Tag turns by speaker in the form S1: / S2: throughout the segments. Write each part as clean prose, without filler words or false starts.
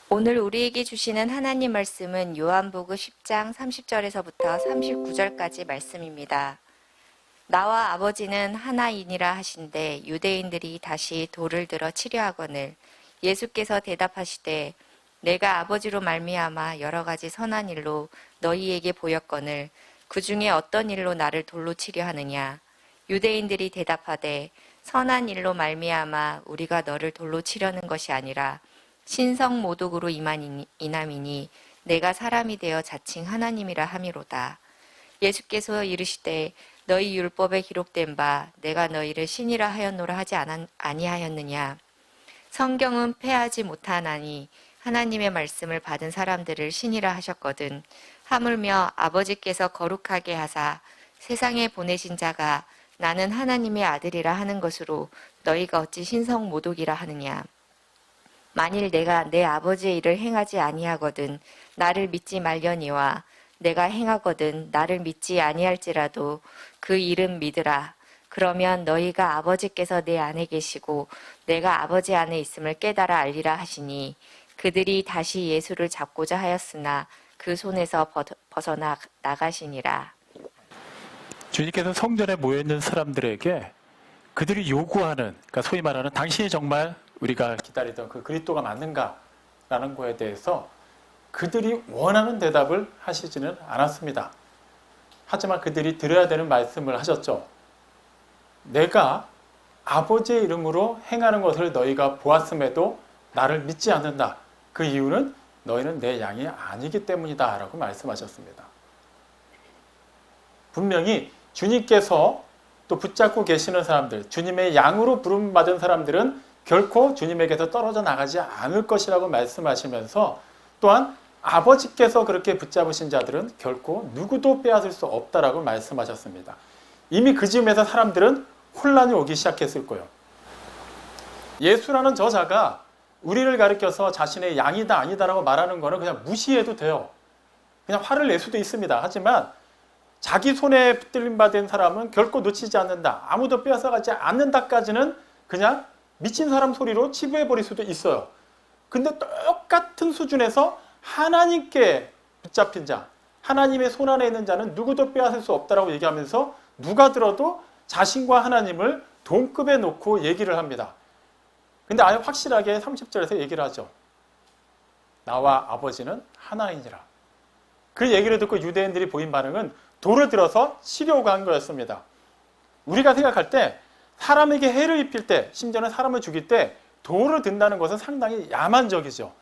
S1: 오늘 우리에게 주시는 하나님 말씀은 요한복음 10장 30절에서부터 39절까지 말씀입니다. 나와 아버지는 하나이니라 하신대 유대인들이 다시 돌을 들어 치려 하거늘 예수께서 대답하시되 내가 아버지로 말미암아 여러 가지 선한 일로 너희에게 보였거늘 그 중에 어떤 일로 나를 돌로 치려 하느냐. 유대인들이 대답하되 선한 일로 말미암아 우리가 너를 돌로 치려는 것이 아니라 신성 모독으로 임한 이남이니 내가 사람이 되어 자칭 하나님이라 함이로다. 예수께서 이르시되 너희 율법에 기록된 바 내가 너희를 신이라 하였노라 하지 아니하였느냐. 성경은 패하지 못하나니 하나님의 말씀을 받은 사람들을 신이라 하셨거든. 하물며 아버지께서 거룩하게 하사 세상에 보내신 자가 나는 하나님의 아들이라 하는 것으로 너희가 어찌 신성 모독이라 하느냐. 만일 내가 내 아버지의 일을 행하지 아니하거든 나를 믿지 말려니와 내가 행하거든 나를 믿지 아니할지라도 그 일은 믿으라. 그러면 너희가 아버지께서 내 안에 계시고 내가 아버지 안에 있음을 깨달아 알리라 하시니 그들이 다시 예수를 잡고자 하였으나 그 손에서 벗어나 나가시니라.
S2: 주님께서 성전에 모여있는 사람들에게 그들이 요구하는, 그러니까 소위 말하는 당신이 정말 우리가 기다리던 그 그리스도가 맞는가라는 거에 대해서 그들이 원하는 대답을 하시지는 않았습니다. 하지만 그들이 들어야 되는 말씀을 하셨죠. 내가 아버지의 이름으로 행하는 것을 너희가 보았음에도 나를 믿지 않는다. 그 이유는 너희는 내 양이 아니기 때문이다 라고 말씀하셨습니다. 분명히 주님께서 또 붙잡고 계시는 사람들, 주님의 양으로 부름받은 사람들은 결코 주님에게서 떨어져 나가지 않을 것이라고 말씀하시면서 또한 아버지께서 그렇게 붙잡으신 자들은 결코 누구도 빼앗을 수 없다라고 말씀하셨습니다. 이미 그 즈음에서 사람들은 혼란이 오기 시작했을 거예요. 예수라는 저자가 우리를 가리켜서 자신의 양이다 아니다라고 말하는 거는 그냥 무시해도 돼요. 그냥 화를 낼 수도 있습니다. 하지만 자기 손에 붙들림 받은 사람은 결코 놓치지 않는다. 아무도 빼앗아가지 않는다까지는 그냥 미친 사람 소리로 치부해버릴 수도 있어요. 근데 똑같은 수준에서 하나님께 붙잡힌 자, 하나님의 손 안에 있는 자는 누구도 빼앗을 수 없다라고 얘기하면서 누가 들어도 자신과 하나님을 동급에 놓고 얘기를 합니다. 근데 아예 확실하게 30절에서 얘기를 하죠. 나와 아버지는 하나이니라. 그 얘기를 듣고 유대인들이 보인 반응은 돌을 들어서 치려고 한 거였습니다. 우리가 생각할 때 사람에게 해를 입힐 때, 심지어는 사람을 죽일 때 돌을 든다는 것은 상당히 야만적이죠.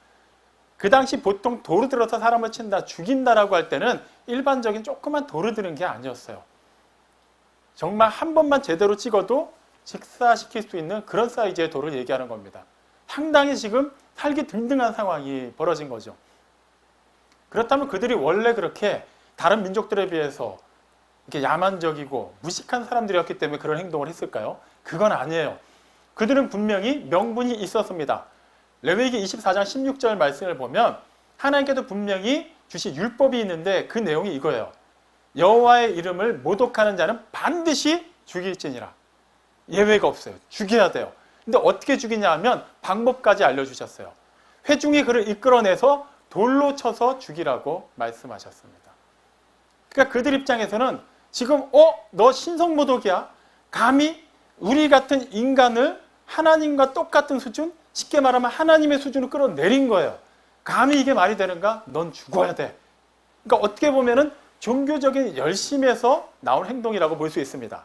S2: 그 당시 보통 돌을 들어서 사람을 친다, 죽인다라고 할 때는 일반적인 조그만 돌을 드는 게 아니었어요. 정말 한 번만 제대로 찍어도 직사시킬 수 있는 그런 사이즈의 돌을 얘기하는 겁니다. 상당히 지금 살기 등등한 상황이 벌어진 거죠. 그렇다면 그들이 원래 그렇게 다른 민족들에 비해서 이렇게 야만적이고 무식한 사람들이었기 때문에 그런 행동을 했을까요? 그건 아니에요. 그들은 분명히 명분이 있었습니다. 레위기 24장 16절 말씀을 보면 하나님께도 분명히 주신 율법이 있는데 그 내용이 이거예요. 여호와의 이름을 모독하는 자는 반드시 죽일지니라. 예외가 없어요. 죽여야 돼요. 근데 어떻게 죽이냐 하면 방법까지 알려주셨어요. 회중이 그를 이끌어내서 돌로 쳐서 죽이라고 말씀하셨습니다. 그러니까 그들 입장에서는 지금 너 신성모독이야? 감히 우리 같은 인간을 하나님과 똑같은 수준? 쉽게 말하면 하나님의 수준으로 끌어내린 거예요. 감히 이게 말이 되는가? 넌 죽어야 돼. 그러니까 어떻게 보면은 종교적인 열심에서 나온 행동이라고 볼 수 있습니다.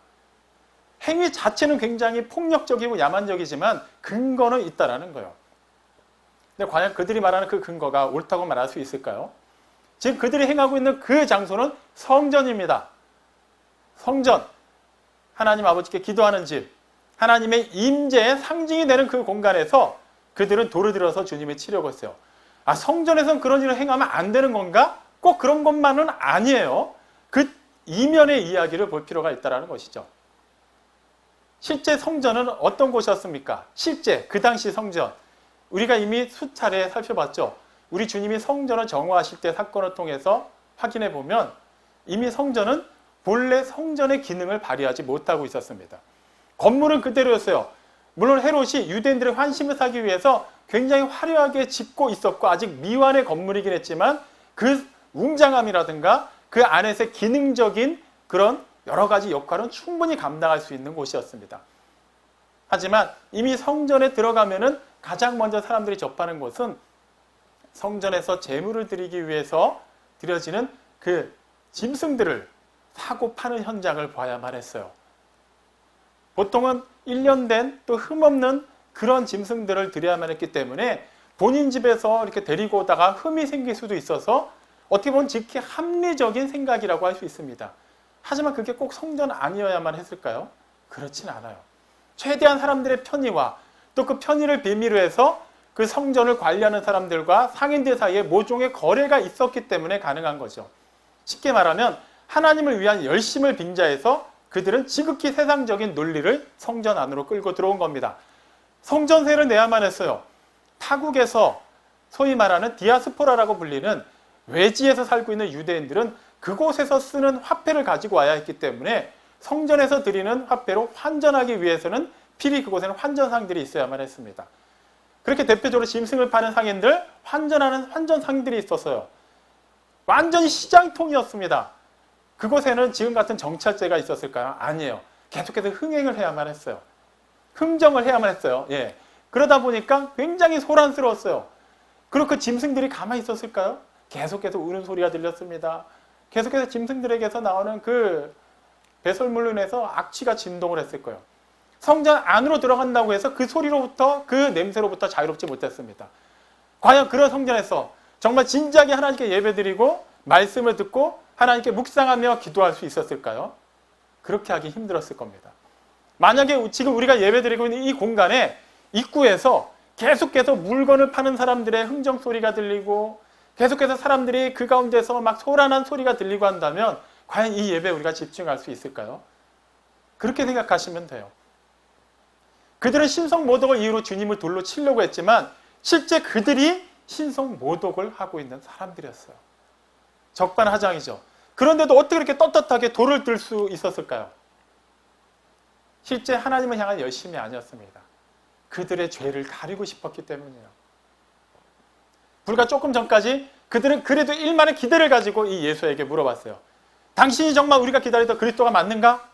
S2: 행위 자체는 굉장히 폭력적이고 야만적이지만 근거는 있다라는 거예요. 근데 과연 그들이 말하는 그 근거가 옳다고 말할 수 있을까요? 지금 그들이 행하고 있는 그 장소는 성전입니다. 성전, 하나님 아버지께 기도하는 집, 하나님의 임재의 상징이 되는 그 공간에서 그들은 돌을 들어서 주님을 치려고 했어요. 성전에서는 그런 일을 행하면 안 되는 건가? 꼭 그런 것만은 아니에요. 그 이면의 이야기를 볼 필요가 있다는 것이죠. 실제 성전은 어떤 곳이었습니까? 실제 그 당시 성전, 우리가 이미 수차례 살펴봤죠. 우리 주님이 성전을 정화하실 때 사건을 통해서 확인해 보면 이미 성전은 본래 성전의 기능을 발휘하지 못하고 있었습니다. 건물은 그대로였어요. 물론 헤롯이 유대인들의 환심을 사기 위해서 굉장히 화려하게 짓고 있었고 아직 미완의 건물이긴 했지만 그 웅장함이라든가 그 안에서의 기능적인 그런 여러 가지 역할은 충분히 감당할 수 있는 곳이었습니다. 하지만 이미 성전에 들어가면은 가장 먼저 사람들이 접하는 곳은 성전에서 제물을 드리기 위해서 드려지는 그 짐승들을 사고 파는 현장을 봐야만 했어요. 보통은 1년 된 또 흠없는 그런 짐승들을 드려야만 했기 때문에 본인 집에서 이렇게 데리고 오다가 흠이 생길 수도 있어서 어떻게 보면 지극히 합리적인 생각이라고 할 수 있습니다. 하지만 그게 꼭 성전 아니어야만 했을까요? 그렇진 않아요. 최대한 사람들의 편의와 또 그 편의를 빌미로 해서 그 성전을 관리하는 사람들과 상인들 사이에 모종의 거래가 있었기 때문에 가능한 거죠. 쉽게 말하면 하나님을 위한 열심을 빙자해서 그들은 지극히 세상적인 논리를 성전 안으로 끌고 들어온 겁니다. 성전세를 내야만 했어요. 타국에서 소위 말하는 디아스포라라고 불리는 외지에서 살고 있는 유대인들은 그곳에서 쓰는 화폐를 가지고 와야 했기 때문에 성전에서 드리는 화폐로 환전하기 위해서는 필히 그곳에는 환전상들이 있어야만 했습니다. 그렇게 대표적으로 짐승을 파는 상인들, 환전하는 환전상들이 있었어요. 완전히 시장통이었습니다. 그곳에는 지금 같은 정찰제가 있었을까요? 아니에요. 계속해서 흥행을 해야만 했어요. 흥정을 해야만 했어요. 예. 그러다 보니까 굉장히 소란스러웠어요. 그리고 그 짐승들이 가만히 있었을까요? 계속해서 우는 소리가 들렸습니다. 계속해서 짐승들에게서 나오는 그 배설물로 인해서 악취가 진동을 했을 거예요. 성전 안으로 들어간다고 해서 그 소리로부터 그 냄새로부터 자유롭지 못했습니다. 과연 그런 성전에서 정말 진지하게 하나님께 예배드리고 말씀을 듣고 하나님께 묵상하며 기도할 수 있었을까요? 그렇게 하기 힘들었을 겁니다. 만약에 지금 우리가 예배드리고 있는 이 공간에 입구에서 계속해서 물건을 파는 사람들의 흥정 소리가 들리고 계속해서 사람들이 그 가운데서 막 소란한 소리가 들리고 한다면 과연 이 예배에 우리가 집중할 수 있을까요? 그렇게 생각하시면 돼요. 그들은 신성모독을 이유로 주님을 돌로 치려고 했지만 실제 그들이 신성모독을 하고 있는 사람들이었어요. 적반하장이죠. 그런데도 어떻게 이렇게 떳떳하게 돌을 들 수 있었을까요? 실제 하나님을 향한 열심이 아니었습니다. 그들의 죄를 가리고 싶었기 때문이에요. 불과 조금 전까지 그들은 그래도 일만의 기대를 가지고 이 예수에게 물어봤어요. 당신이 정말 우리가 기다리던 그리스도가 맞는가?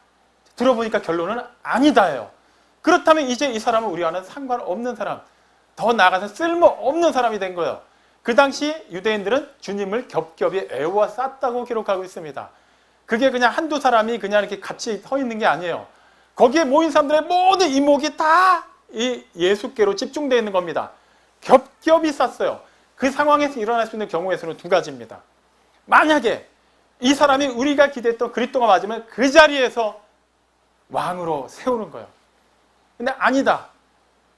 S2: 들어보니까 결론은 아니다예요. 그렇다면 이제 이 사람은 우리와는 상관없는 사람, 더 나아가서 쓸모없는 사람이 된 거예요. 그 당시 유대인들은 주님을 겹겹이 애워쌌다고 기록하고 있습니다. 그게 그냥 한두 사람이 그냥 이렇게 같이 서 있는 게 아니에요. 거기에 모인 사람들의 모든 이목이 다 이 예수께로 집중되어 있는 겁니다. 겹겹이 쌌어요. 그 상황에서 일어날 수 있는 경우의 수는 두 가지입니다. 만약에 이 사람이 우리가 기대했던 그리스도가 맞으면 그 자리에서 왕으로 세우는 거예요. 근데 아니다.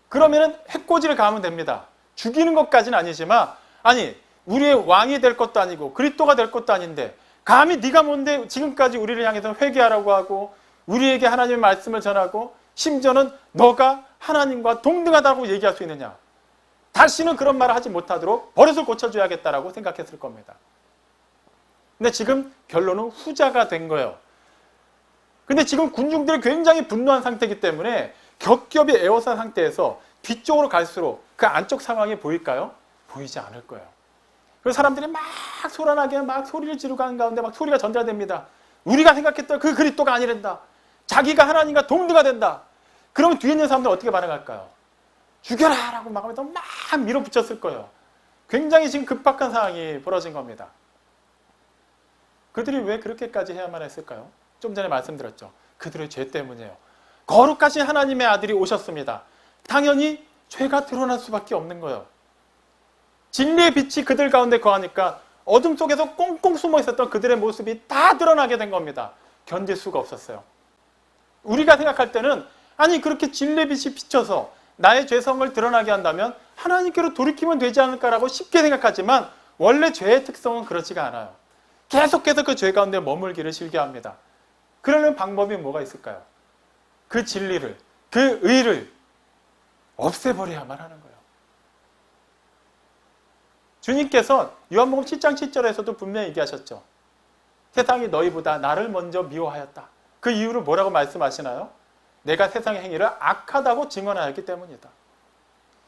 S2: 그러면은 해코지를 가하면 됩니다. 죽이는 것까지는 아니지만 아니 우리의 왕이 될 것도 아니고 그리스도가 될 것도 아닌데 감히 네가 뭔데 지금까지 우리를 향해서 회개하라고 하고 우리에게 하나님의 말씀을 전하고 심지어는 너가 하나님과 동등하다고 얘기할 수 있느냐. 다시는 그런 말을 하지 못하도록 버릇을 고쳐줘야겠다라고 생각했을 겁니다. 근데 지금 결론은 후자가 된 거예요. 근데 지금 군중들이 굉장히 분노한 상태이기 때문에 겹겹이 에워싼 상태에서 뒤쪽으로 갈수록 그 안쪽 상황이 보일까요? 보이지 않을 거예요. 그래서 사람들이 막 소란하게 막 소리를 지르고 하는 가운데 막 소리가 전달됩니다. 우리가 생각했던 그 그리스도가 아니란다. 자기가 하나님과 동등가 된다. 그러면 뒤에 있는 사람들은 어떻게 반응할까요? 죽여라! 라고 막 하면서 막 밀어붙였을 거예요. 굉장히 지금 급박한 상황이 벌어진 겁니다. 그들이 왜 그렇게까지 해야만 했을까요? 좀 전에 말씀드렸죠. 그들의 죄 때문이에요. 거룩하신 하나님의 아들이 오셨습니다. 당연히 죄가 드러날 수밖에 없는 거예요. 진리의 빛이 그들 가운데 거하니까 어둠 속에서 꽁꽁 숨어 있었던 그들의 모습이 다 드러나게 된 겁니다. 견딜 수가 없었어요. 우리가 생각할 때는 아니 그렇게 진리의 빛이 비쳐서 나의 죄성을 드러나게 한다면 하나님께로 돌이키면 되지 않을까라고 쉽게 생각하지만 원래 죄의 특성은 그렇지가 않아요. 계속해서 그 죄 가운데 머물기를 즐겨합니다. 그러려면 방법이 뭐가 있을까요? 그 진리를, 그 의를 없애버려야만 하는 거예요. 주님께서 요한복음 7장 7절에서도 분명히 얘기하셨죠. 세상이 너희보다 나를 먼저 미워하였다. 그 이유를 뭐라고 말씀하시나요? 내가 세상의 행위를 악하다고 증언하였기 때문이다.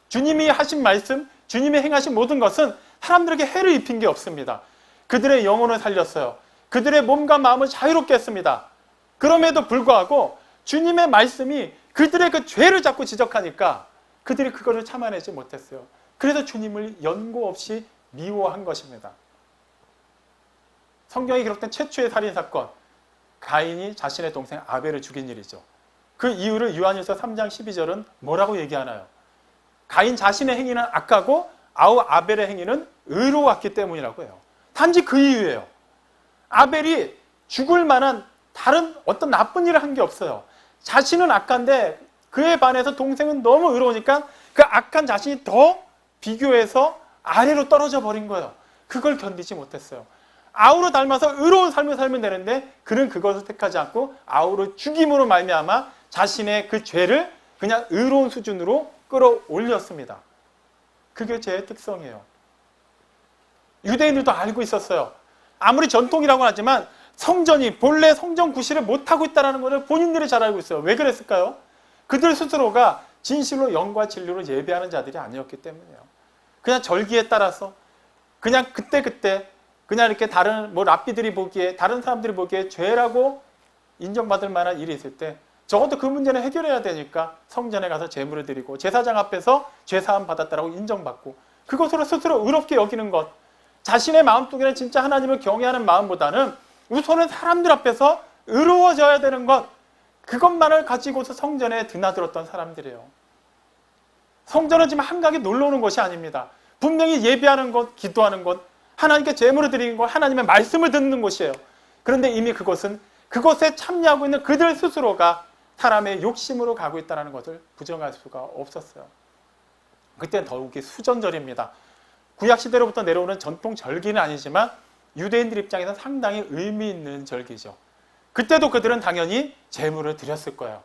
S2: 주님이 하신 말씀, 주님이 행하신 모든 것은 사람들에게 해를 입힌 게 없습니다. 그들의 영혼을 살렸어요. 그들의 몸과 마음을 자유롭게 했습니다. 그럼에도 불구하고 주님의 말씀이 그들의 그 죄를 자꾸 지적하니까 그들이 그것을 참아내지 못했어요. 그래서 주님을 연고 없이 미워한 것입니다. 성경에 기록된 최초의 살인사건, 가인이 자신의 동생 아벨을 죽인 일이죠. 그 이유를 요한일서 3장 12절은 뭐라고 얘기하나요? 가인 자신의 행위는 악하고 아벨의 행위는 의로웠기 때문이라고 해요. 단지 그 이유예요. 아벨이 죽을 만한 다른 어떤 나쁜 일을 한 게 없어요. 자신은 악한데 그에 반해서 동생은 너무 의로우니까 그 악한 자신이 더 비교해서 아래로 떨어져 버린 거예요. 그걸 견디지 못했어요. 아우를 닮아서 의로운 삶을 살면 되는데 그는 그것을 택하지 않고 아우를 죽임으로 말미암아 자신의 그 죄를 그냥 의로운 수준으로 끌어올렸습니다. 그게 죄의 특성이에요. 유대인들도 알고 있었어요. 아무리 전통이라고 하지만 성전이 본래 성전 구실을 못하고 있다는 것을 본인들이 잘 알고 있어요. 왜 그랬을까요? 그들 스스로가 진실로 영과 진리로 예배하는 자들이 아니었기 때문이에요. 그냥 절기에 따라서 그냥 그때 그냥 이렇게 다른 랍비들이 보기에 다른 사람들이 보기에 죄라고 인정받을 만한 일이 있을 때 적어도 그 문제는 해결해야 되니까 성전에 가서 제물을 드리고 제사장 앞에서 죄사함 받았다라고 인정받고 그것으로 스스로 의롭게 여기는 것, 자신의 마음속에는 진짜 하나님을 경외하는 마음보다는 우선은 사람들 앞에서 의로워져야 되는 것, 그것만을 가지고서 성전에 드나들었던 사람들이에요. 성전은 지금 한가하게 놀러 오는 것이 아닙니다. 분명히 예배하는 것, 기도하는 것, 하나님께 제물을 드리는 것, 하나님의 말씀을 듣는 곳이에요. 그런데 이미 그것에 참여하고 있는 그들 스스로가 사람의 욕심으로 가고 있다는 것을 부정할 수가 없었어요. 그때는 더욱이 수전절입니다. 구약시대로부터 내려오는 전통 절기는 아니지만 유대인들 입장에서 상당히 의미 있는 절기죠. 그때도 그들은 당연히 제물을 드렸을 거예요.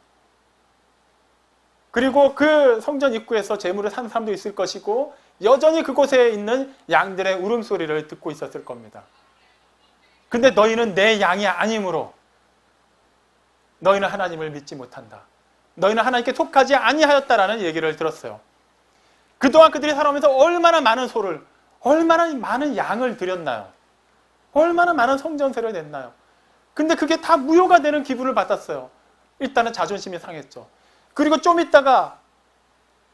S2: 그리고 그 성전 입구에서 제물을 산 사람도 있을 것이고 여전히 그곳에 있는 양들의 울음소리를 듣고 있었을 겁니다. 근데 너희는 내 양이 아니므로 너희는 하나님을 믿지 못한다. 너희는 하나님께 속하지 아니하였다라는 얘기를 들었어요. 그동안 그들이 살아오면서 얼마나 많은 소를, 얼마나 많은 양을 드렸나요? 얼마나 많은 성전세를 냈나요? 근데 그게 다 무효가 되는 기분을 받았어요. 일단은 자존심이 상했죠. 그리고 좀 있다가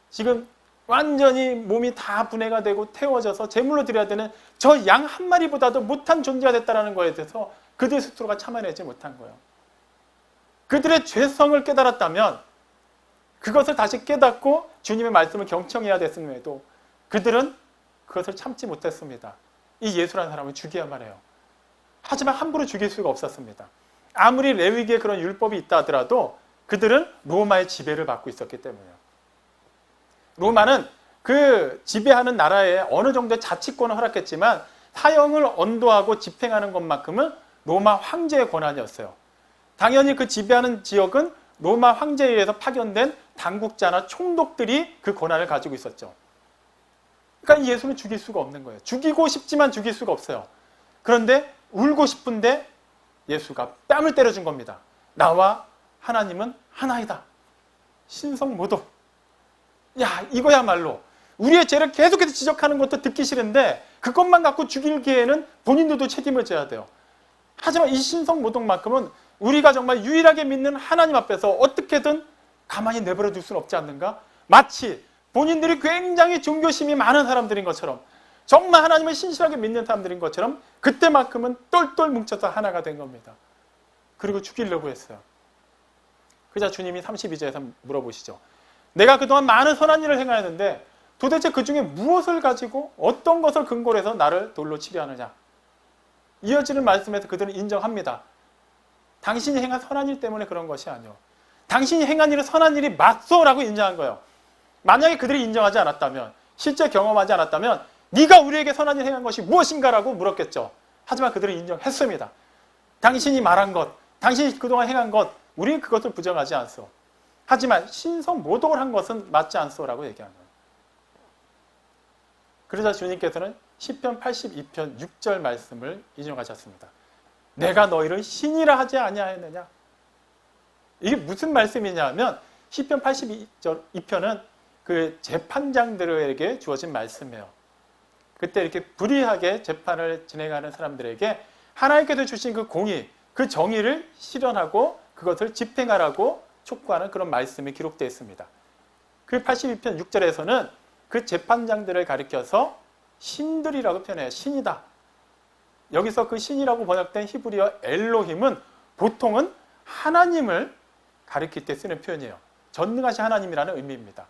S2: 지금 완전히 몸이 다 분해가 되고 태워져서 제물로 드려야 되는 저 양 한 마리보다도 못한 존재가 됐다는 거에 대해서 그들 스스로가 참아내지 못한 거예요. 그들의 죄성을 깨달았다면 그것을 다시 깨닫고 주님의 말씀을 경청해야 됐음에도 그들은 그것을 참지 못했습니다. 이 예수라는 사람을 죽여야만 해요. 하지만 함부로 죽일 수가 없었습니다. 아무리 레위기에 그런 율법이 있다 하더라도 그들은 로마의 지배를 받고 있었기 때문이에요. 로마는 그 지배하는 나라에 어느 정도의 자치권을 허락했지만 사형을 언도하고 집행하는 것만큼은 로마 황제의 권한이었어요. 당연히 그 지배하는 지역은 로마 황제에 의해서 파견된 당국자나 총독들이 그 권한을 가지고 있었죠. 그러니까 예수는 죽일 수가 없는 거예요. 죽이고 싶지만 죽일 수가 없어요. 그런데 울고 싶은데 예수가 뺨을 때려준 겁니다. 나와 하나님은 하나이다. 신성모독. 야, 이거야말로 우리의 죄를 계속해서 지적하는 것도 듣기 싫은데 그것만 갖고 죽일 기회에는 본인들도 책임을 져야 돼요. 하지만 이 신성모독만큼은 우리가 정말 유일하게 믿는 하나님 앞에서 어떻게든 가만히 내버려 둘 수는 없지 않는가? 마치 본인들이 굉장히 종교심이 많은 사람들인 것처럼 정말 하나님을 신실하게 믿는 사람들인 것처럼 그때만큼은 똘똘 뭉쳐서 하나가 된 겁니다. 그리고 죽이려고 했어요. 그러자 주님이 32절에서 물어보시죠. 내가 그동안 많은 선한 일을 행하였는데 도대체 그 중에 무엇을 가지고 어떤 것을 근거로 해서 나를 돌로 치려 하느냐. 이어지는 말씀에서 그들은 인정합니다. 당신이 행한 선한 일 때문에 그런 것이 아니오. 당신이 행한 일은 선한 일이 맞소라고 인정한 거예요. 만약에 그들이 인정하지 않았다면, 실제 경험하지 않았다면 네가 우리에게 선한 일 행한 것이 무엇인가라고 물었겠죠. 하지만 그들은 인정했습니다. 당신이 말한 것, 당신이 그동안 행한 것, 우리는 그것을 부정하지 않소. 하지만 신성모독을 한 것은 맞지 않소라고 얘기한 거예요. 그러자 주님께서는 시편 82편 6절 말씀을 인용하셨습니다. 내가 너희를 신이라 하지 아니하였느냐? 이게 무슨 말씀이냐 면 시편 82편은 그 재판장들에게 주어진 말씀이에요. 그때 이렇게 불의하게 재판을 진행하는 사람들에게 하나님께서 주신 그 공의, 그 정의를 실현하고 그것을 집행하라고 촉구하는 그런 말씀이 기록되어 있습니다. 그 82편 6절에서는 그 재판장들을 가리켜서 신들이라고 표현해요. 신이다. 여기서 그 신이라고 번역된 히브리어 엘로힘은 보통은 하나님을 가리킬 때 쓰는 표현이에요. 전능하신 하나님이라는 의미입니다.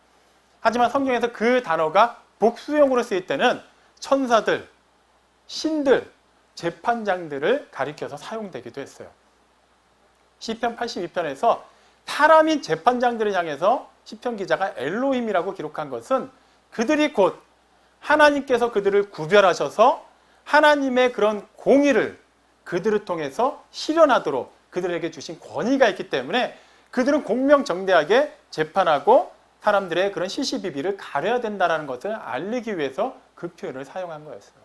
S2: 하지만 성경에서 그 단어가 복수형으로 쓰일 때는 천사들, 신들, 재판장들을 가리켜서 사용되기도 했어요. 시편 82편에서 사람인 재판장들을 향해서 시편 기자가 엘로힘이라고 기록한 것은 그들이 곧 하나님께서 그들을 구별하셔서 하나님의 그런 공의를 그들을 통해서 실현하도록 그들에게 주신 권위가 있기 때문에 그들은 공명정대하게 재판하고 사람들의 그런 시시비비를 가려야 된다는 것을 알리기 위해서 그 표현을 사용한 거였어요.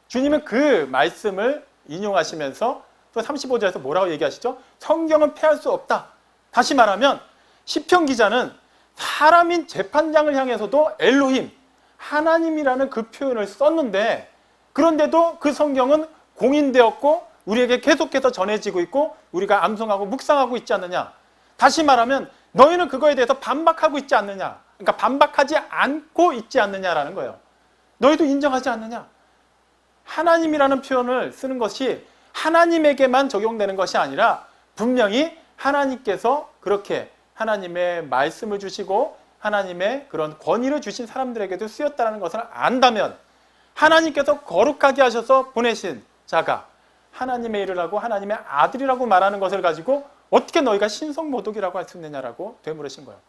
S2: 주님은 그 말씀을 인용하시면서 또 35절에서 뭐라고 얘기하시죠? 성경은 폐할 수 없다. 다시 말하면 시편 기자는 사람인 재판장을 향해서도 엘로힘, 하나님이라는 그 표현을 썼는데 그런데도 그 성경은 공인되었고 우리에게 계속해서 전해지고 있고 우리가 암송하고 묵상하고 있지 않느냐. 다시 말하면 너희는 그거에 대해서 반박하고 있지 않느냐. 그러니까 반박하지 않고 있지 않느냐라는 거예요. 너희도 인정하지 않느냐. 하나님이라는 표현을 쓰는 것이 하나님에게만 적용되는 것이 아니라 분명히 하나님께서 그렇게 하나님의 말씀을 주시고 하나님의 그런 권위를 주신 사람들에게도 쓰였다는 것을 안다면 하나님께서 거룩하게 하셔서 보내신 자가 하나님의 일을 하고 하나님의 아들이라고 말하는 것을 가지고 어떻게 너희가 신성모독이라고 할 수 있느냐라고 되물으신 거예요.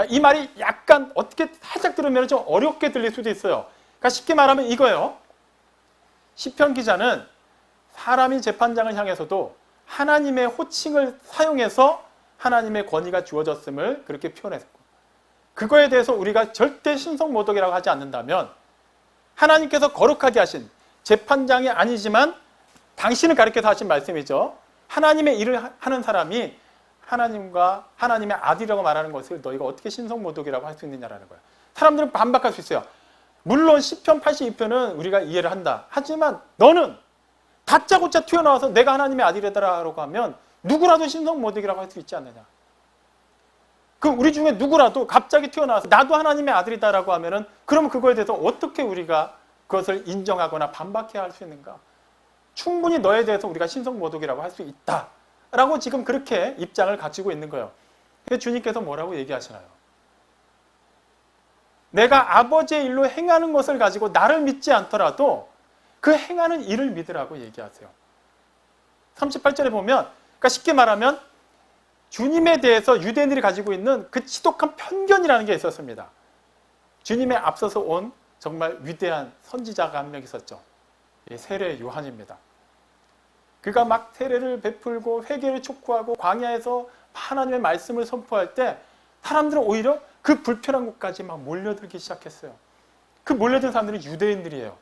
S2: 이 말이 약간 어떻게 살짝 들으면 좀 어렵게 들릴 수도 있어요. 그러니까 쉽게 말하면 이거예요. 시편 기자는 사람인 재판장을 향해서도 하나님의 호칭을 사용해서 하나님의 권위가 주어졌음을 그렇게 표현했고 그거에 대해서 우리가 절대 신성모독이라고 하지 않는다면 하나님께서 거룩하게 하신 재판장이 아니지만 당신을 가리켜서 하신 말씀이죠. 하나님의 일을 하는 사람이 하나님과 하나님의 아들이라고 말하는 것을 너희가 어떻게 신성모독이라고 할 수 있느냐라는 거예요. 사람들은 반박할 수 있어요. 물론 시편 82편은 우리가 이해를 한다. 하지만 너는 다짜고짜 튀어나와서 내가 하나님의 아들이다라고 하면 누구라도 신성모독이라고 할 수 있지 않느냐. 그 우리 중에 누구라도 갑자기 튀어나와서 나도 하나님의 아들이다라고 하면은 그러면 그거에 대해서 어떻게 우리가 그것을 인정하거나 반박해야 할 수 있는가? 충분히 너에 대해서 우리가 신성모독이라고 할 수 있다라고 지금 그렇게 입장을 가지고 있는 거예요. 그래서 주님께서 뭐라고 얘기하시나요? 내가 아버지의 일로 행하는 것을 가지고 나를 믿지 않더라도 그 행하는 일을 믿으라고 얘기하세요. 38절에 보면 그러니까 쉽게 말하면 주님에 대해서 유대인들이 가지고 있는 그 지독한 편견이라는 게 있었습니다. 주님에 앞서서 온 정말 위대한 선지자가 한 명 있었죠. 세례 요한입니다. 그가 막 세례를 베풀고 회개를 촉구하고 광야에서 하나님의 말씀을 선포할 때 사람들은 오히려 그 불편한 곳까지 막 몰려들기 시작했어요. 그 몰려든 사람들이 유대인들이에요.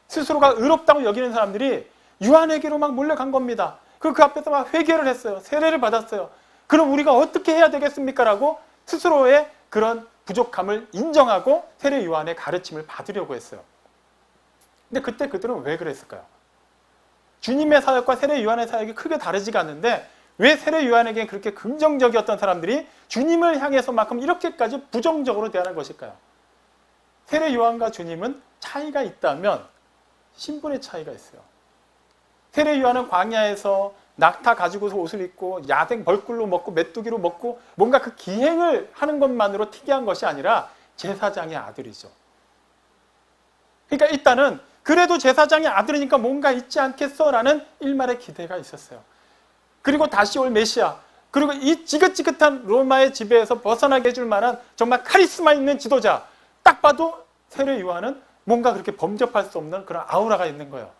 S2: 스스로가 의롭다고 여기는 사람들이 요한에게로 막 몰려간 겁니다. 그 앞에서 막 회개를 했어요. 세례를 받았어요. 그럼 우리가 어떻게 해야 되겠습니까? 라고 스스로의 그런 부족함을 인정하고 세례 요한의 가르침을 받으려고 했어요. 근데 그때 그들은 왜 그랬을까요? 주님의 사역과 세례 요한의 사역이 크게 다르지가 않는데 왜 세례 요한에게 그렇게 긍정적이었던 사람들이 주님을 향해서만큼 이렇게까지 부정적으로 대하는 것일까요? 세례 요한과 주님은 차이가 있다면 신분의 차이가 있어요. 세례 요한은 광야에서 낙타 가지고서 옷을 입고 야생 벌꿀로 먹고 메뚜기로 먹고 뭔가 그 기행을 하는 것만으로 특이한 것이 아니라 제사장의 아들이죠. 그러니까 일단은 그래도 제사장의 아들이니까 뭔가 있지 않겠어라는 일말의 기대가 있었어요. 그리고 다시 올 메시아, 그리고 이 지긋지긋한 로마의 지배에서 벗어나게 해줄 만한 정말 카리스마 있는 지도자, 딱 봐도 세례 요한은 뭔가 그렇게 범접할 수 없는 그런 아우라가 있는 거예요.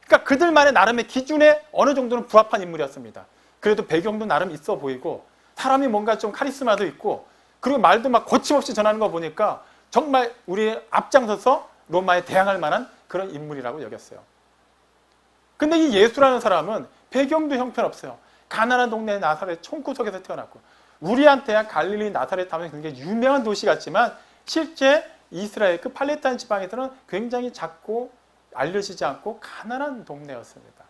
S2: 그러니까 그들만의 나름의 기준에 어느 정도는 부합한 인물이었습니다. 그래도 배경도 나름 있어 보이고 사람이 뭔가 좀 카리스마도 있고 그리고 말도 막 거침없이 전하는 거 보니까 정말 우리 앞장서서 로마에 대항할 만한 그런 인물이라고 여겼어요. 근데 이 예수라는 사람은 배경도 형편없어요. 가난한 동네 나사렛 총구석에서 태어났고, 우리한테야 갈릴리 나사렛 하면 굉장히 유명한 도시 같지만 실제 이스라엘 그 팔레스타인 지방에서는 굉장히 작고 알려지지 않고 가난한 동네였습니다.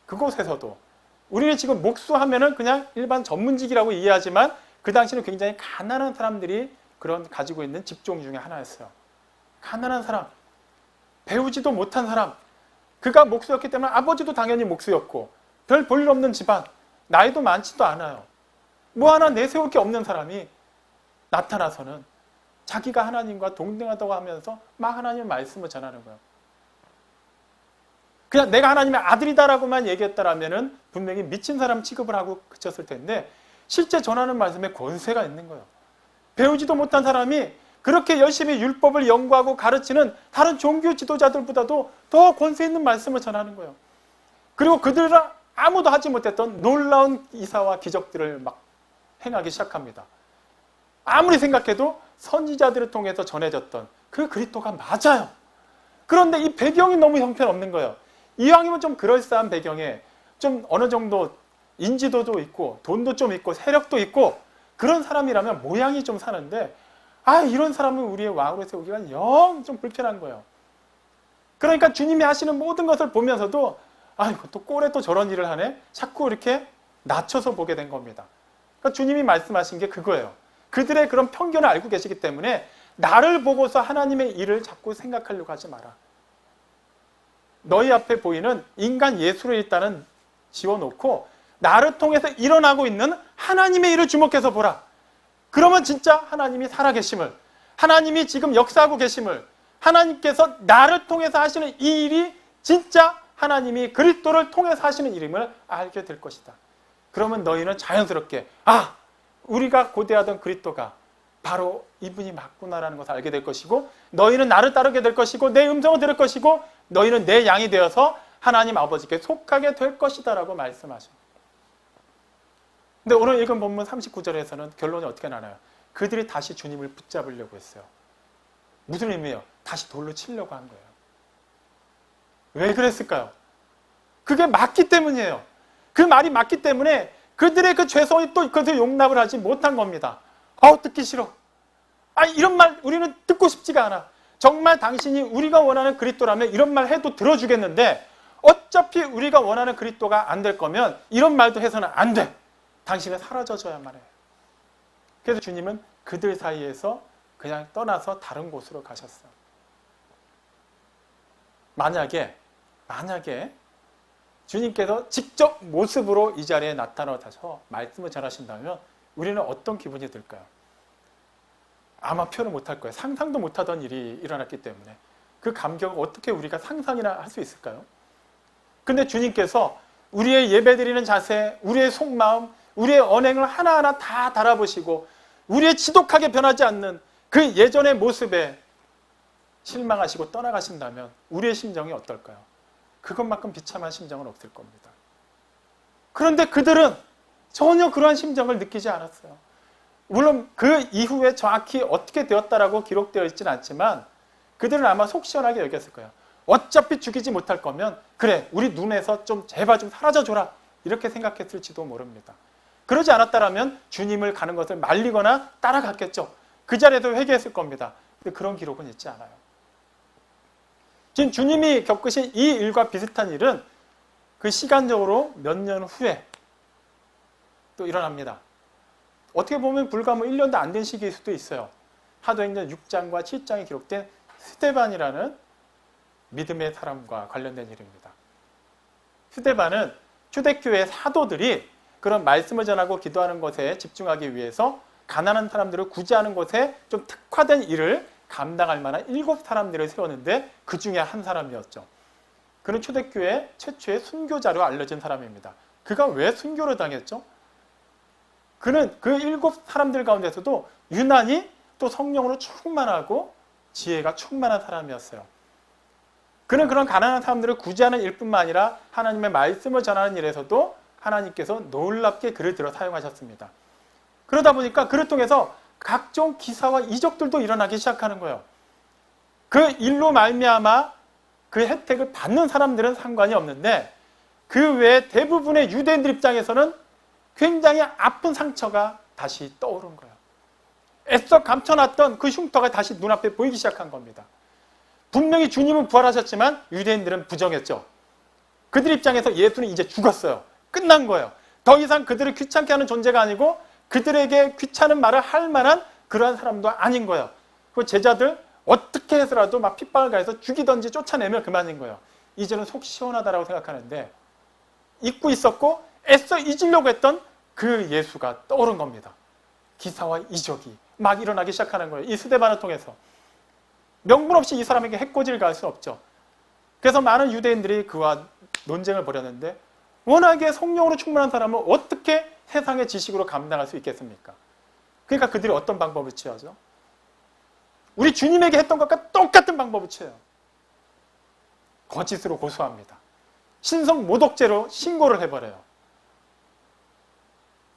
S2: 그곳에서도 우리는 지금 목수하면은 그냥 일반 전문직이라고 이해하지만 그 당시는 굉장히 가난한 사람들이 그런 가지고 있는 직종 중에 하나였어요. 가난한 사람, 배우지도 못한 사람, 그가 목수였기 때문에 아버지도 당연히 목수였고 별 볼일 없는 집안, 나이도 많지도 않아요. 뭐 하나 내세울 게 없는 사람이 나타나서는 자기가 하나님과 동등하다고 하면서 막 하나님의 말씀을 전하는 거예요. 그냥 내가 하나님의 아들이다라고만 얘기했다라면은 분명히 미친 사람 취급을 하고 그쳤을 텐데 실제 전하는 말씀에 권세가 있는 거예요. 배우지도 못한 사람이 그렇게 열심히 율법을 연구하고 가르치는 다른 종교 지도자들보다도 더 권세 있는 말씀을 전하는 거예요. 그리고 그들은 아무도 하지 못했던 놀라운 이사와 기적들을 막 행하기 시작합니다. 아무리 생각해도 선지자들을 통해서 전해졌던 그 그리스도가 맞아요. 그런데 이 배경이 너무 형편없는 거예요. 이왕이면 좀 그럴싸한 배경에 좀 어느 정도 인지도도 있고 돈도 좀 있고 세력도 있고 그런 사람이라면 모양이 좀 사는데 이런 사람은 우리의 왕으로 세우기가 영 좀 불편한 거예요. 그러니까 주님이 하시는 모든 것을 보면서도 또 꼴에 또 저런 일을 하네? 자꾸 이렇게 낮춰서 보게 된 겁니다. 그러니까 주님이 말씀하신 게 그거예요. 그들의 그런 편견을 알고 계시기 때문에 나를 보고서 하나님의 일을 자꾸 생각하려고 하지 마라. 너희 앞에 보이는 인간 예수를 일단은 지워놓고 나를 통해서 일어나고 있는 하나님의 일을 주목해서 보라. 그러면 진짜 하나님이 살아계심을, 하나님이 지금 역사하고 계심을, 하나님께서 나를 통해서 하시는 이 일이 진짜 하나님이 그리스도를 통해서 하시는 일임을 알게 될 것이다. 그러면 너희는 자연스럽게 우리가 고대하던 그리스도가 바로 이분이 맞구나라는 것을 알게 될 것이고 너희는 나를 따르게 될 것이고 내 음성을 들을 것이고 너희는 내 양이 되어서 하나님 아버지께 속하게 될 것이다 라고 말씀하십니다. 근데 오늘 읽은 본문 39절에서는 결론이 어떻게 나나요? 그들이 다시 주님을 붙잡으려고 했어요. 무슨 의미예요? 다시 돌로 치려고 한 거예요. 왜 그랬을까요? 그게 맞기 때문이에요. 그 말이 맞기 때문에 그들의 그 죄성이 또 그것을 용납을 하지 못한 겁니다. 듣기 싫어. 이런 말 우리는 듣고 싶지가 않아. 정말 당신이 우리가 원하는 그리스도라면 이런 말 해도 들어주겠는데 어차피 우리가 원하는 그리스도가 안 될 거면 이런 말도 해서는 안 돼. 당신은 사라져줘야만 해. 그래서 주님은 그들 사이에서 그냥 떠나서 다른 곳으로 가셨어요. 만약에 주님께서 직접 모습으로 이 자리에 나타나셔서 말씀을 전하신다면 우리는 어떤 기분이 들까요? 아마 표현을 못할 거예요. 상상도 못하던 일이 일어났기 때문에 그 감격을 어떻게 우리가 상상이나 할 수 있을까요? 근데 주님께서 우리의 예배드리는 자세, 우리의 속마음, 우리의 언행을 하나하나 다 달아보시고 우리의 지독하게 변하지 않는 그 예전의 모습에 실망하시고 떠나가신다면 우리의 심정이 어떨까요? 그것만큼 비참한 심정은 없을 겁니다. 그런데 그들은 전혀 그러한 심정을 느끼지 않았어요. 물론 그 이후에 정확히 어떻게 되었다라고 기록되어 있지는 않지만 그들은 아마 속 시원하게 여겼을 거예요. 어차피 죽이지 못할 거면 그래 우리 눈에서 좀 제발 좀 사라져줘라 이렇게 생각했을지도 모릅니다. 그러지 않았다면 주님을 가는 것을 말리거나 따라갔겠죠. 그 자리에서 회개했을 겁니다. 근데 그런 기록은 있지 않아요. 지금 주님이 겪으신 이 일과 비슷한 일은 그 시간적으로 몇 년 후에 또 일어납니다. 어떻게 보면 불과 1년도 안 된 시기일 수도 있어요. 사도행전 6장과 7장에 기록된 스데반이라는 믿음의 사람과 관련된 일입니다. 스데반은 초대교회 사도들이 그런 말씀을 전하고 기도하는 것에 집중하기 위해서 가난한 사람들을 구제하는 것에 좀 특화된 일을 감당할 만한 7사람들을 세웠는데 그 중에 한 사람이었죠. 그는 초대교회 최초의 순교자로 알려진 사람입니다. 그가 왜 순교를 당했죠? 그는 그 7사람들 가운데서도 유난히 또 성령으로 충만하고 지혜가 충만한 사람이었어요. 그는 그런 가난한 사람들을 구제하는 일뿐만 아니라 하나님의 말씀을 전하는 일에서도 하나님께서 놀랍게 그를 들어 사용하셨습니다. 그러다 보니까 그를 통해서 각종 기사와 이적들도 일어나기 시작하는 거예요. 그 일로 말미암아 그 혜택을 받는 사람들은 상관이 없는데 그 외에 대부분의 유대인들 입장에서는 굉장히 아픈 상처가 다시 떠오른 거예요. 애써 감춰놨던 그 흉터가 다시 눈앞에 보이기 시작한 겁니다. 분명히 주님은 부활하셨지만 유대인들은 부정했죠. 그들 입장에서 예수는 이제 죽었어요. 끝난 거예요. 더 이상 그들을 귀찮게 하는 존재가 아니고 그들에게 귀찮은 말을 할 만한 그러한 사람도 아닌 거예요. 그 제자들 어떻게 해서라도 막 핍박을 가해서 죽이든지 쫓아내면 그만인 거예요. 이제는 속 시원하다라고 생각하는데 잊고 있었고 애써 잊으려고 했던 그 예수가 떠오른 겁니다. 기사와 이적이 막 일어나기 시작하는 거예요. 이 스데반을 통해서. 명분 없이 이 사람에게 해코지를 가할 수 없죠. 그래서 많은 유대인들이 그와 논쟁을 벌였는데 워낙에 성령으로 충만한 사람은 어떻게 세상의 지식으로 감당할 수 있겠습니까? 그러니까 그들이 어떤 방법을 취하죠? 우리 주님에게 했던 것과 똑같은 방법을 취해요. 거짓으로 고소합니다. 신성 모독죄로 신고를 해버려요.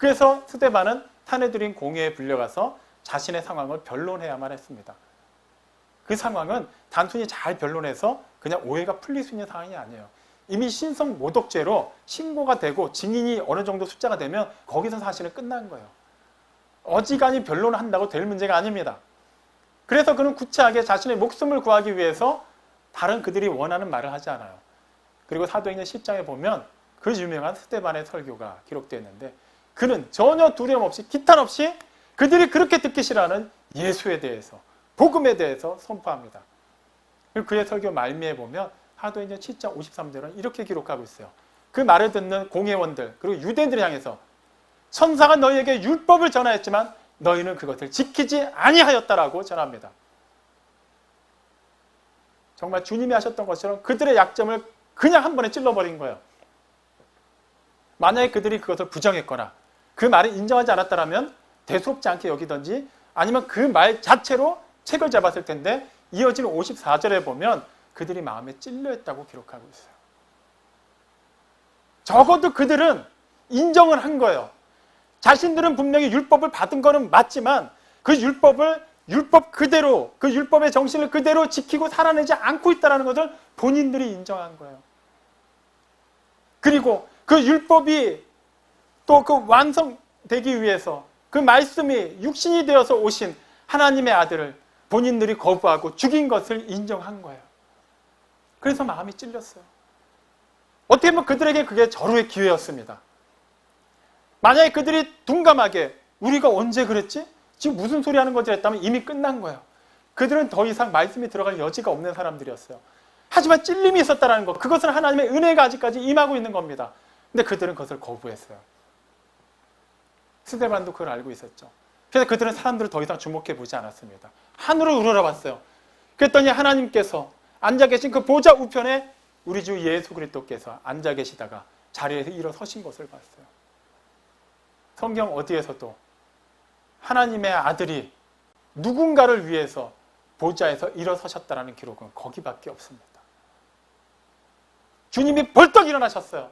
S2: 그래서 스데반은 사내들인 공회에 불려가서 자신의 상황을 변론해야만 했습니다. 그 상황은 단순히 잘 변론해서 그냥 오해가 풀릴 수 있는 상황이 아니에요. 이미 신성 모독죄로 신고가 되고 증인이 어느 정도 숫자가 되면 거기서 사실은 끝난 거예요. 어지간히 변론을 한다고 될 문제가 아닙니다. 그래서 그는 구차하게 자신의 목숨을 구하기 위해서 다른 그들이 원하는 말을 하지 않아요. 그리고 사도행전 10장에 보면 그 유명한 스데반의 설교가 기록되어 있는데 그는 전혀 두려움 없이 기탄 없이 그들이 그렇게 듣기 싫어하는 예수에 대해서 복음에 대해서 선포합니다. 그리고 그의 설교 말미에 보면 사도행전 7장 53절은 이렇게 기록하고 있어요. 그 말을 듣는 공회원들 그리고 유대인들을 향해서 천사가 너희에게 율법을 전하였지만 너희는 그것을 지키지 아니하였다라고 전합니다. 정말 주님이 하셨던 것처럼 그들의 약점을 그냥 한 번에 찔러버린 거예요. 만약에 그들이 그것을 부정했거나 그 말을 인정하지 않았다면 대수롭지 않게 여기든지 아니면 그 말 자체로 책을 잡았을 텐데 이어지는 54절에 보면 그들이 마음에 찔려있다고 기록하고 있어요. 적어도 그들은 인정을 한 거예요. 자신들은 분명히 율법을 받은 거는 맞지만 그 율법을 율법 그대로 그 율법의 정신을 그대로 지키고 살아내지 않고 있다는 것을 본인들이 인정한 거예요. 그리고 그 율법이 또 그 완성되기 위해서 그 말씀이 육신이 되어서 오신 하나님의 아들을 본인들이 거부하고 죽인 것을 인정한 거예요. 그래서 마음이 찔렸어요. 어떻게 보면 그들에게 그게 절호의 기회였습니다. 만약에 그들이 둔감하게 우리가 언제 그랬지? 지금 무슨 소리 하는 거지 했다면 이미 끝난 거예요. 그들은 더 이상 말씀이 들어갈 여지가 없는 사람들이었어요. 하지만 찔림이 있었다는 것, 그것은 하나님의 은혜가 아직까지 임하고 있는 겁니다. 근데 그들은 그것을 거부했어요. 스데반도 그걸 알고 있었죠. 그래서 그들은 사람들을 더 이상 주목해 보지 않았습니다. 하늘을 우러러봤어요. 그랬더니 하나님께서 앉아 계신 그 보좌 우편에 우리 주 예수 그리스도께서 앉아 계시다가 자리에서 일어서신 것을 봤어요. 성경 어디에서도 하나님의 아들이 누군가를 위해서 보좌에서 일어서셨다는 기록은 거기밖에 없습니다. 주님이 벌떡 일어나셨어요.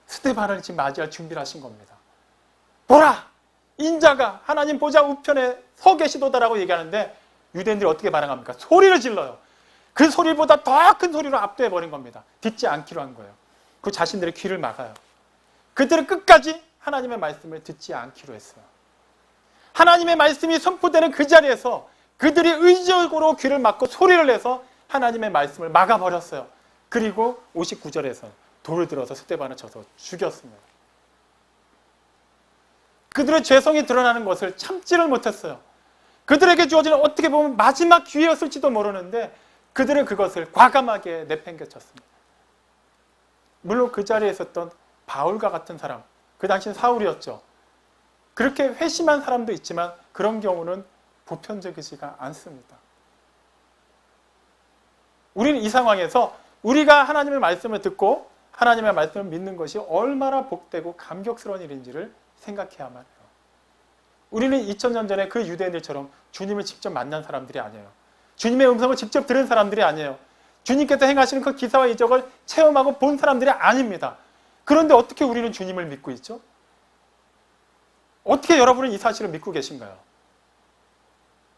S2: 스데반을 지금 맞이할 준비를 하신 겁니다. 보라! 인자가 하나님 보좌 우편에 서 계시도다라고 얘기하는데 유대인들이 어떻게 반응합니까? 소리를 질러요. 그 소리보다 더 큰 소리로 압도해버린 겁니다. 듣지 않기로 한 거예요. 그 자신들의 귀를 막아요. 그들은 끝까지 하나님의 말씀을 듣지 않기로 했어요. 하나님의 말씀이 선포되는 그 자리에서 그들이 의적으로 귀를 막고 소리를 내서 하나님의 말씀을 막아버렸어요. 그리고 59절에서 돌을 들어서 스데반을 쳐서 죽였습니다. 그들의 죄성이 드러나는 것을 참지를 못했어요. 그들에게 주어지는 어떻게 보면 마지막 기회였을지도 모르는데 그들은 그것을 과감하게 내팽개쳤습니다. 물론 그 자리에 있었던 바울과 같은 사람, 그 당시는 사울이었죠. 그렇게 회심한 사람도 있지만 그런 경우는 보편적이지가 않습니다. 우리는 이 상황에서 우리가 하나님의 말씀을 듣고 하나님의 말씀을 믿는 것이 얼마나 복되고 감격스러운 일인지를 생각해야만 해요. 우리는 2000년 전에 그 유대인들처럼 주님을 직접 만난 사람들이 아니에요. 주님의 음성을 직접 들은 사람들이 아니에요. 주님께서 행하시는 그 기사와 이적을 체험하고 본 사람들이 아닙니다. 그런데 어떻게 우리는 주님을 믿고 있죠? 어떻게 여러분은 이 사실을 믿고 계신가요?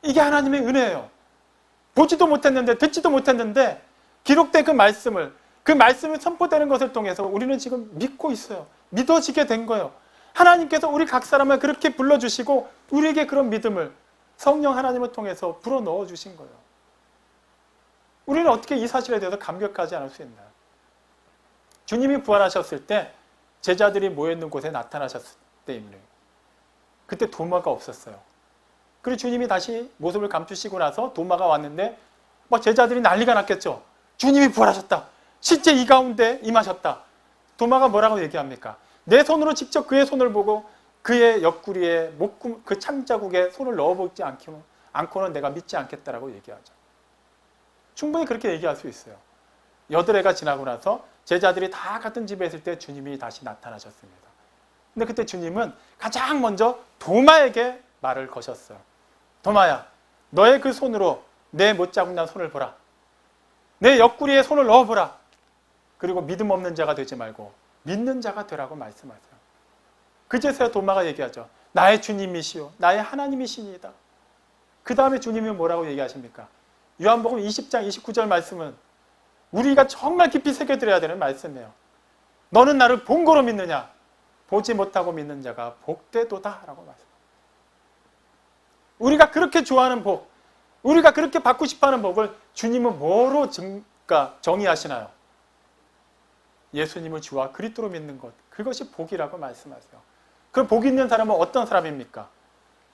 S2: 이게 하나님의 은혜예요. 보지도 못했는데 듣지도 못했는데 기록된 그 말씀이 선포되는 것을 통해서 우리는 지금 믿고 있어요. 믿어지게 된 거예요. 하나님께서 우리 각 사람을 그렇게 불러주시고 우리에게 그런 믿음을 성령 하나님을 통해서 불어넣어 주신 거예요. 우리는 어떻게 이 사실에 대해서 감격하지 않을 수 있나요? 주님이 부활하셨을 때 제자들이 모여있는 곳에 나타나셨을 때입니다. 그때 도마가 없었어요. 그리고 주님이 다시 모습을 감추시고 나서 도마가 왔는데 막 제자들이 난리가 났겠죠. 주님이 부활하셨다. 실제 이 가운데 임하셨다. 도마가 뭐라고 얘기합니까? 내 손으로 직접 그의 손을 보고 그의 옆구리에 목구 그 창자국에 손을 넣어보지 않고는 내가 믿지 않겠다라고 얘기하죠. 충분히 그렇게 얘기할 수 있어요. 8해가 지나고 나서 제자들이 다 같은 집에 있을 때 주님이 다시 나타나셨습니다. 근데 그때 주님은 가장 먼저 도마에게 말을 거셨어요. 도마야, 너의 그 손으로 내 못자국 난 손을 보라. 내 옆구리에 손을 넣어보라. 그리고 믿음 없는 자가 되지 말고 믿는 자가 되라고 말씀하세요. 그제서야 도마가 얘기하죠. 나의 주님이시오. 나의 하나님이시니이다. 그 다음에 주님이 뭐라고 얘기하십니까? 요한복음 20장 29절 말씀은 우리가 정말 깊이 새겨들어야 되는 말씀이에요. 너는 나를 본 거로 믿느냐? 보지 못하고 믿는 자가 복되도다 라고 말씀합니다. 우리가 그렇게 좋아하는 복, 우리가 그렇게 받고 싶어하는 복을 주님은 뭐로 정의하시나요? 예수님을 주와 그리스도로 믿는 것, 그것이 복이라고 말씀하세요. 그럼 복 있는 사람은 어떤 사람입니까?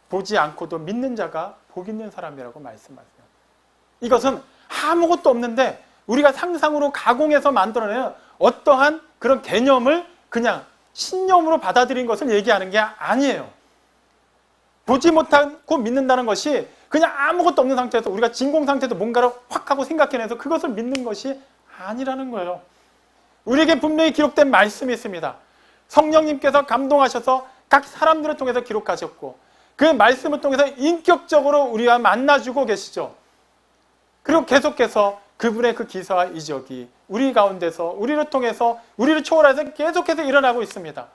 S2: 보지 않고도 믿는 자가 복 있는 사람이라고 말씀하세요. 이것은 아무것도 없는데 우리가 상상으로 가공해서 만들어내는 어떠한 그런 개념을 그냥 신념으로 받아들인 것을 얘기하는 게 아니에요. 보지 못하고 믿는다는 것이 그냥 아무것도 없는 상태에서 우리가 진공 상태에서 뭔가를 확 하고 생각해내서 그것을 믿는 것이 아니라는 거예요. 우리에게 분명히 기록된 말씀이 있습니다. 성령님께서 감동하셔서 각 사람들을 통해서 기록하셨고 그 말씀을 통해서 인격적으로 우리와 만나주고 계시죠. 그리고 계속해서 그분의 그 기사와 이적이 우리 가운데서 우리를 통해서 우리를 초월해서 계속해서 일어나고 있습니다.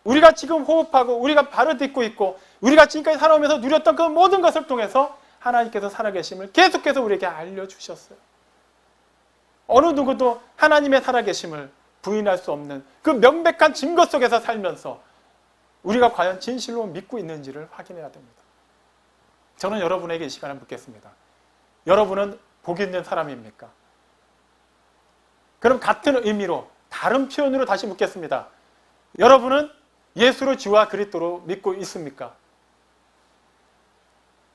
S2: 우리가 지금 호흡하고 우리가 발을 딛고 있고 우리가 지금까지 살아오면서 누렸던 그 모든 것을 통해서 하나님께서 살아계심을 계속해서 우리에게 알려주셨어요. 어느 누구도 하나님의 살아계심을 부인할 수 없는 그 명백한 증거 속에서 살면서 우리가 과연 진실로 믿고 있는지를 확인해야 됩니다. 저는 여러분에게 이 시간을 묻겠습니다. 여러분은 복 있는 사람입니까? 그럼 같은 의미로 다른 표현으로 다시 묻겠습니다. 여러분은 예수를 주와 그리스도로 믿고 있습니까?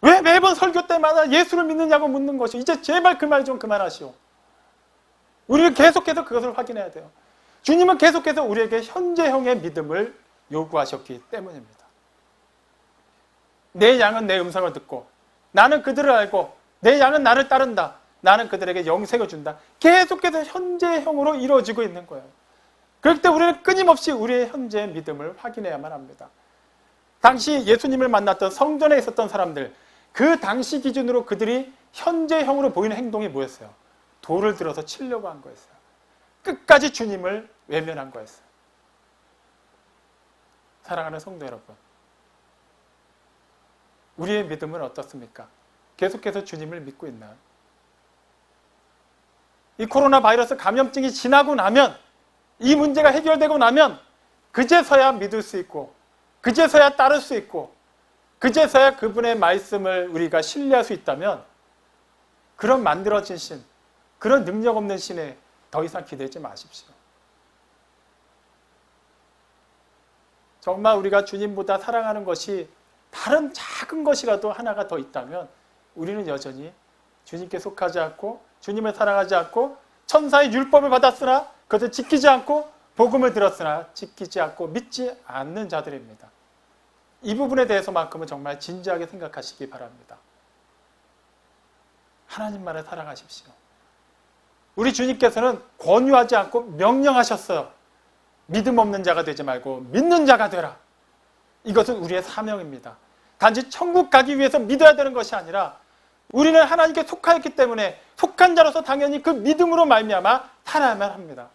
S2: 왜 매번 설교 때마다 예수를 믿느냐고 묻는 것이 이제 제발 그 말 좀 그만하시오. 우리는 계속해서 그것을 확인해야 돼요. 주님은 계속해서 우리에게 현재형의 믿음을 요구하셨기 때문입니다. 내 양은 내 음성을 듣고 나는 그들을 알고 내 양은 나를 따른다. 나는 그들에게 영생을 준다. 계속해서 현재형으로 이루어지고 있는 거예요. 그럴 때 우리는 끊임없이 우리의 현재의 믿음을 확인해야만 합니다. 당시 예수님을 만났던 성전에 있었던 사람들, 그 당시 기준으로 그들이 현재형으로 보이는 행동이 뭐였어요? 돌을 들어서 치려고 한 거였어요. 끝까지 주님을 외면한 거였어요. 사랑하는 성도 여러분, 우리의 믿음은 어떻습니까? 계속해서 주님을 믿고 있나요? 이 코로나 바이러스 감염증이 지나고 나면, 이 문제가 해결되고 나면 그제서야 믿을 수 있고 그제서야 따를 수 있고 그제서야 그분의 말씀을 우리가 신뢰할 수 있다면 그런 만들어진 신, 그런 능력 없는 신에 더 이상 기대지 마십시오. 정말 우리가 주님보다 사랑하는 것이 다른 작은 것이라도 하나가 더 있다면 우리는 여전히 주님께 속하지 않고 주님을 사랑하지 않고 천사의 율법을 받았으나 그것을 지키지 않고 복음을 들었으나 지키지 않고 믿지 않는 자들입니다. 이 부분에 대해서만큼은 정말 진지하게 생각하시기 바랍니다. 하나님만을 사랑하십시오. 우리 주님께서는 권유하지 않고 명령하셨어요. 믿음 없는 자가 되지 말고 믿는 자가 되라. 이것은 우리의 사명입니다. 단지 천국 가기 위해서 믿어야 되는 것이 아니라 우리는 하나님께 속하였기 때문에 속한 자로서 당연히 그 믿음으로 말미암아 살아야만 합니다.